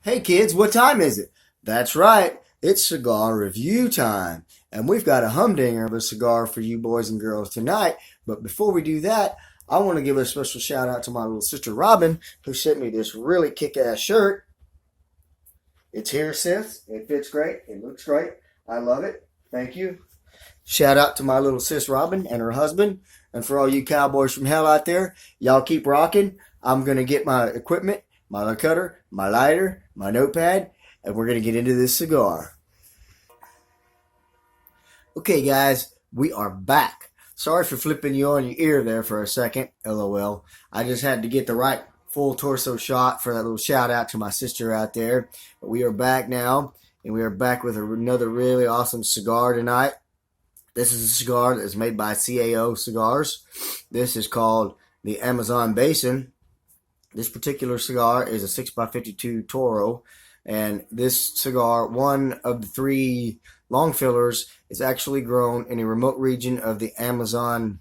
Hey kids, what time is it? That's right, it's cigar review time. And we've got a humdinger of a cigar for you boys and girls tonight. But before we do that, I want to give a special shout out to my little sister Robin, who sent me this really kick ass shirt. It's here, sis. It fits great. It looks great. I love it. Thank you. Shout out to my little sis Robin and her husband. And for all you cowboys from hell out there, y'all keep rocking. I'm going to get my equipment, my cutter, my lighter, my notepad, and we're going to get into this cigar. Okay, guys, we are back. Sorry for flipping you on your ear there for a second, lol. I just had to get the right full torso shot for that little shout out to my sister out there. But we are back now, and we are back with another really awesome cigar tonight. This is a cigar that is made by CAO Cigars. This is called the Amazon Basin. This particular cigar is a 6x52 Toro, and this cigar, one of the three long fillers, is actually grown in a remote region of the Amazon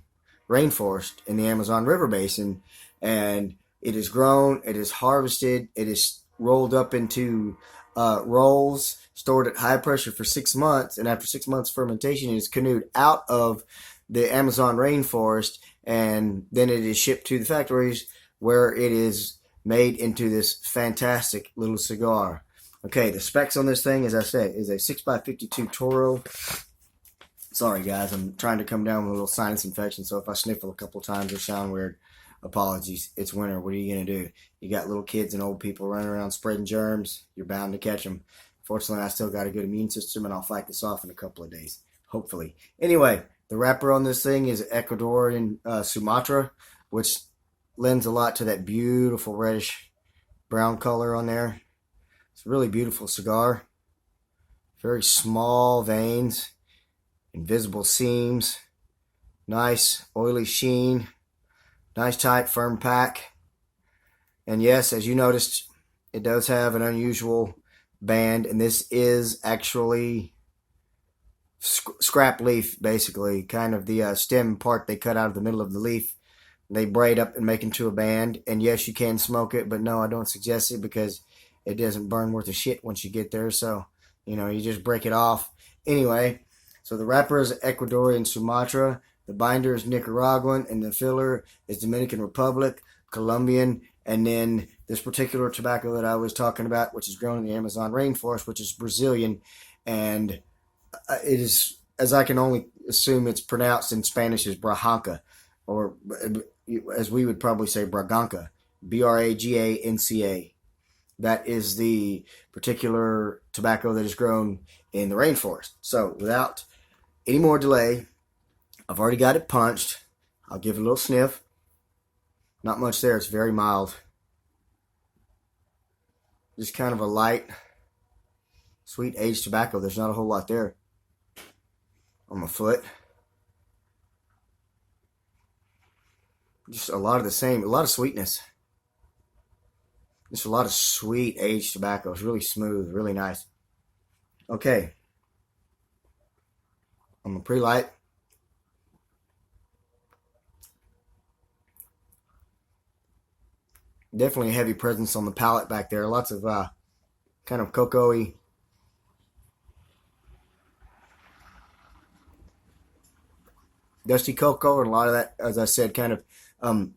rainforest in the Amazon River Basin, and it is grown, it is harvested, it is rolled up into rolls, stored at high pressure for 6 months, and after 6 months fermentation, it is canoed out of the Amazon rainforest, and then it is shipped to the factories where it is made into this fantastic little cigar. Okay, the specs on this thing, as I said, is a 6x52 Toro. Sorry, guys, I'm trying to come down with a little sinus infection, so if I sniffle a couple times or sound weird, apologies. It's winter. What are you going to do? You got little kids and old people running around spreading germs. You're bound to catch them. Fortunately, I still got a good immune system, and I'll fight this off in a couple of days, hopefully. Anyway, the wrapper on this thing is Ecuadorian Sumatra, which lends a lot to that beautiful reddish brown color on there. It's a really beautiful cigar. Very small veins, invisible seams, nice oily sheen, nice tight firm pack. And yes, as you noticed, it does have an unusual band, and this is actually scrap leaf, basically, kind of the stem part they cut out of the middle of the leaf. They braid up and make into a band, and yes, you can smoke it, but no, I don't suggest it because it doesn't burn worth a shit once you get there, so, you just break it off. Anyway, so the wrapper is Ecuadorian Sumatra, the binder is Nicaraguan, and the filler is Dominican Republic, Colombian, and then this particular tobacco that I was talking about, which is grown in the Amazon rainforest, which is Brazilian, and it is, as I can only assume it's pronounced in Spanish, is Brajanca, or as we would probably say, Braganca, Braganca. That is the particular tobacco that is grown in the rainforest. So without any more delay, I've already got it punched. I'll give it a little sniff. Not much there. It's very mild. Just kind of a light, sweet aged tobacco. There's not a whole lot there on my foot. Just a lot of the same, a lot of sweetness. Just a lot of sweet aged tobacco. It's really smooth, really nice. Okay. I'm a pre-light. Definitely a heavy presence on the palate back there. Lots of kind of cocoa-y, dusty cocoa, and a lot of that, as I said, kind of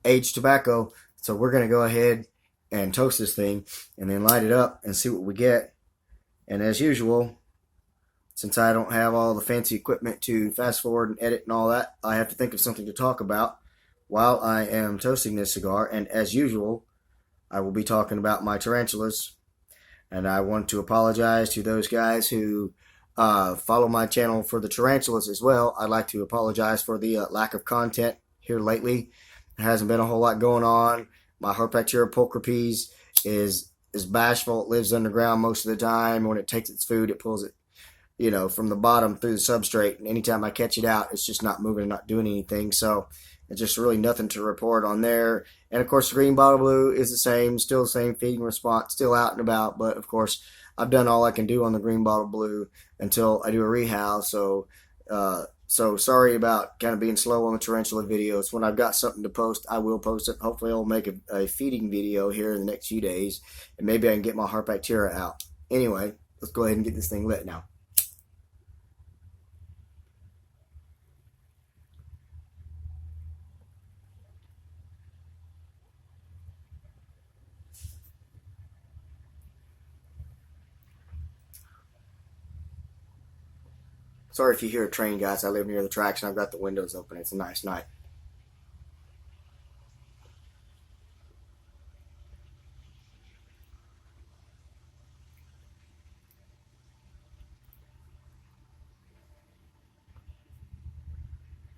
aged tobacco. So we're going to go ahead and toast this thing and then light it up and see what we get. And as usual, since I don't have all the fancy equipment to fast forward and edit and all that, I have to think of something to talk about while I am toasting this cigar. And as usual, I will be talking about my tarantulas. And I want to apologize to those guys who follow my channel for the tarantulas as well. I'd like to apologize for the lack of content here lately. There hasn't been a whole lot going on. My Harpactira pulchripes is bashful. It lives underground most of the time. When it takes its food, it pulls it, from the bottom through the substrate. And anytime I catch it out, it's just not moving, not doing anything. So it's just really nothing to report on there. And of course, the green bottle blue is the same, still the same feeding response, still out and about. But of course, I've done all I can do on the green bottle blue until I do a rehouse. So So sorry about kind of being slow on the tarantula videos. When I've got something to post, I will post it. Hopefully I'll make a feeding video here in the next few days, and maybe I can get my heart bacteria out. Anyway, let's go ahead and get this thing lit now. Sorry if you hear a train, guys. I live near the tracks and I've got the windows open. It's a nice night.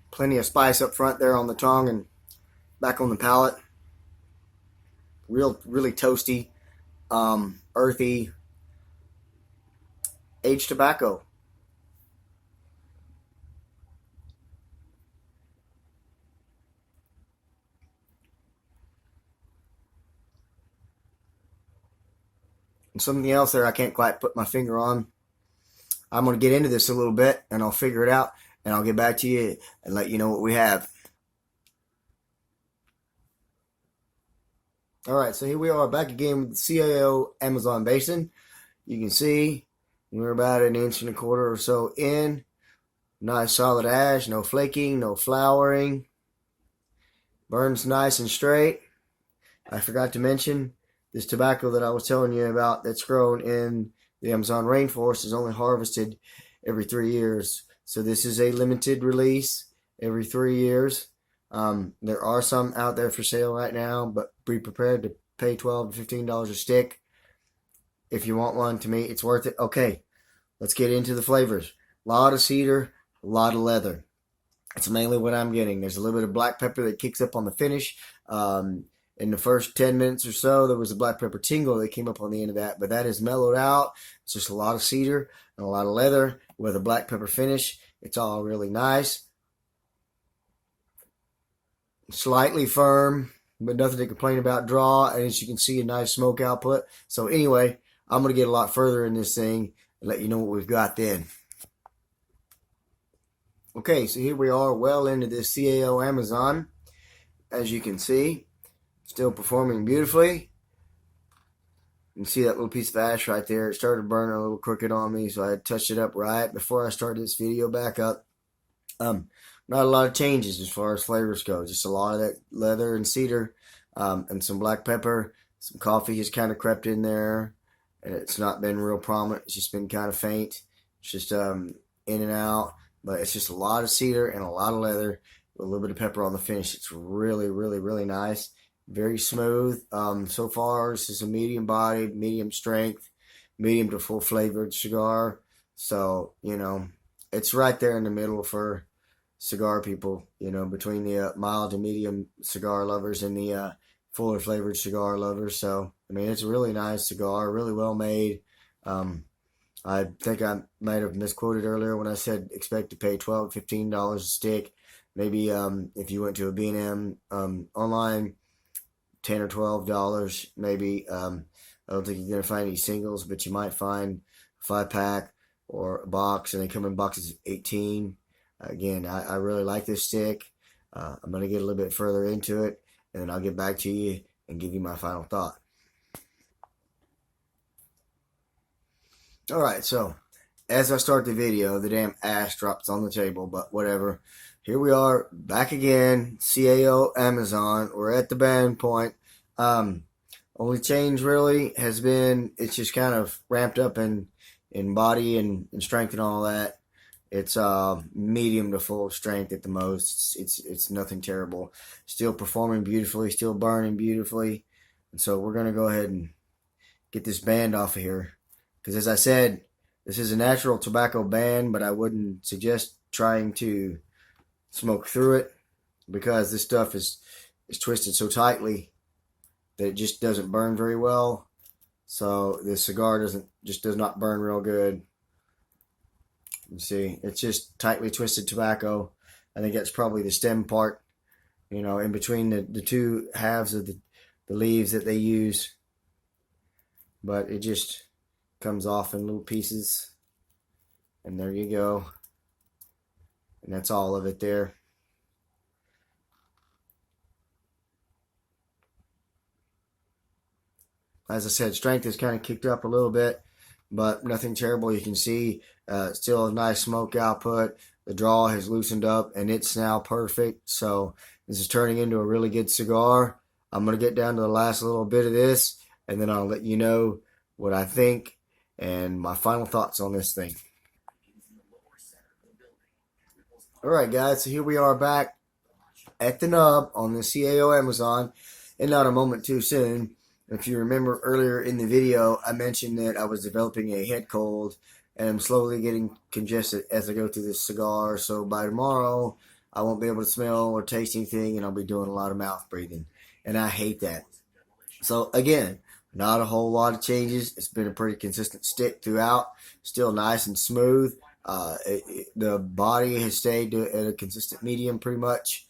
Plenty of spice up front there on the tongue and back on the palate. Really toasty, earthy, aged tobacco. And something else there I can't quite put my finger on. I'm going to get into this a little bit and I'll figure it out and I'll get back to you and let you know what we have. All right, so here we are back again with the CAO Amazon Basin. You can see we're about 1.25 inches or so in. Nice solid ash, no flaking, no flowering. Burns nice and straight. I forgot to mention this tobacco that I was telling you about that's grown in the Amazon rainforest is only harvested every 3 years. So this is a limited release every 3 years. There are some out there for sale right now, but be prepared to pay $12 to $15 a stick. If you want one, to me, it's worth it. Okay, let's get into the flavors. A lot of cedar, a lot of leather. That's mainly what I'm getting. There's a little bit of black pepper that kicks up on the finish. In the first 10 minutes or so, there was a black pepper tingle that came up on the end of that, but that is mellowed out. It's just a lot of cedar and a lot of leather with a black pepper finish. It's all really nice. Slightly firm, but nothing to complain about. Draw, and as you can see, a nice smoke output. So anyway, I'm going to get a lot further in this thing and let you know what we've got then. Okay, so here we are well into this CAO Amazon. As you can see, still performing beautifully. You can see that little piece of ash right there. It started burning a little crooked on me, so I touched it up right before I started this video back up. Not a lot of changes as far as flavors go. Just a lot of that leather and cedar, and some black pepper. Some coffee has kind of crept in there, and it's not been real prominent. It's just been kind of faint. It's just in and out, but it's just a lot of cedar and a lot of leather with a little bit of pepper on the finish. It's really, really, really nice. Very smooth. So far, this is a medium bodied, medium strength, medium to full flavored cigar. So, it's right there in the middle for cigar people, between the mild to medium cigar lovers and the fuller flavored cigar lovers. So, it's a really nice cigar, really well made. I think I might have misquoted earlier when I said expect to pay $12 to $15 a stick. Maybe if you went to a B&M online, $10 or $12 maybe. I don't think you're going to find any singles, but you might find a 5-pack or a box, and they come in boxes of 18. Again, I really like this stick. I'm going to get a little bit further into it, and then I'll get back to you and give you my final thought. All right, so as I start the video, the damn ash drops on the table, but whatever. Here we are, back again, CAO Amazon. We're at the band point. Only change really has been, it's just kind of ramped up in body and strength and all that. It's medium to full strength at the most. It's nothing terrible. Still performing beautifully, still burning beautifully. And so we're going to go ahead and get this band off of here. Because as I said, this is a natural tobacco band, but I wouldn't suggest trying to smoke through it because this stuff is twisted so tightly that it just doesn't burn very well. So the cigar does not burn real good. You see, it's just tightly twisted tobacco. I think that's probably the stem part, in between the two halves of the leaves that they use. But it just comes off in little pieces. And there you go. and that's all of it there. As I said, strength has kind of kicked up a little bit, but nothing terrible. You can see still a nice smoke output. The draw has loosened up, and it's now perfect. So this is turning into a really good cigar. I'm going to get down to the last little bit of this, and then I'll let you know what I think and my final thoughts on this thing. All right, guys, so here we are back at the nub on the CAO Amazon, and not a moment too soon. If you remember earlier in the video, I mentioned that I was developing a head cold, and I'm slowly getting congested as I go through this cigar. So by tomorrow, I won't be able to smell or taste anything, and I'll be doing a lot of mouth breathing, and I hate that. So again, not a whole lot of changes. It's been a pretty consistent stick throughout. Still nice and smooth. The body has stayed at a consistent medium pretty much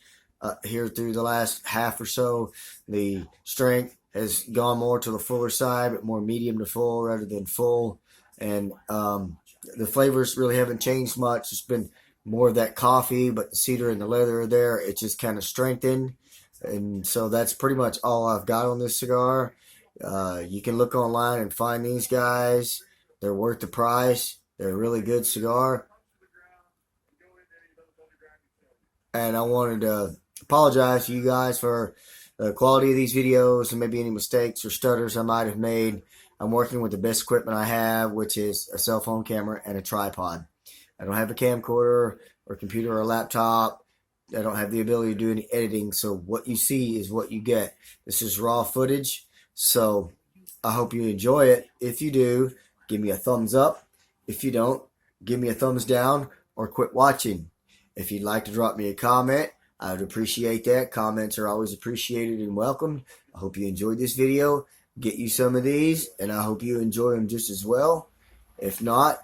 here through the last half or so. The strength has gone more to the fuller side, but more medium to full rather than full. And the flavors really haven't changed much. It's been more of that coffee, but the cedar and the leather are there. It's just kind of strengthened. And so that's pretty much all I've got on this cigar. You can look online and find these guys. They're worth the price. They're a really good cigar. And I wanted to apologize to you guys for the quality of these videos and maybe any mistakes or stutters I might have made. I'm working with the best equipment I have, which is a cell phone camera and a tripod. I don't have a camcorder or computer or a laptop. I don't have the ability to do any editing, so what you see is what you get. This is raw footage, so I hope you enjoy it. If you do, give me a thumbs up. If you don't, give me a thumbs down or quit watching. If you'd like to drop me a comment, I would appreciate that. Comments are always appreciated and welcome. I hope you enjoyed this video. Get you some of these, and I hope you enjoy them just as well. If not,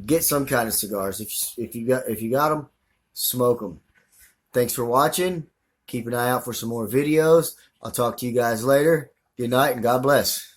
get some kind of cigars. If you got them, smoke them. Thanks for watching. Keep an eye out for some more videos. I'll talk to you guys later. Good night and God bless.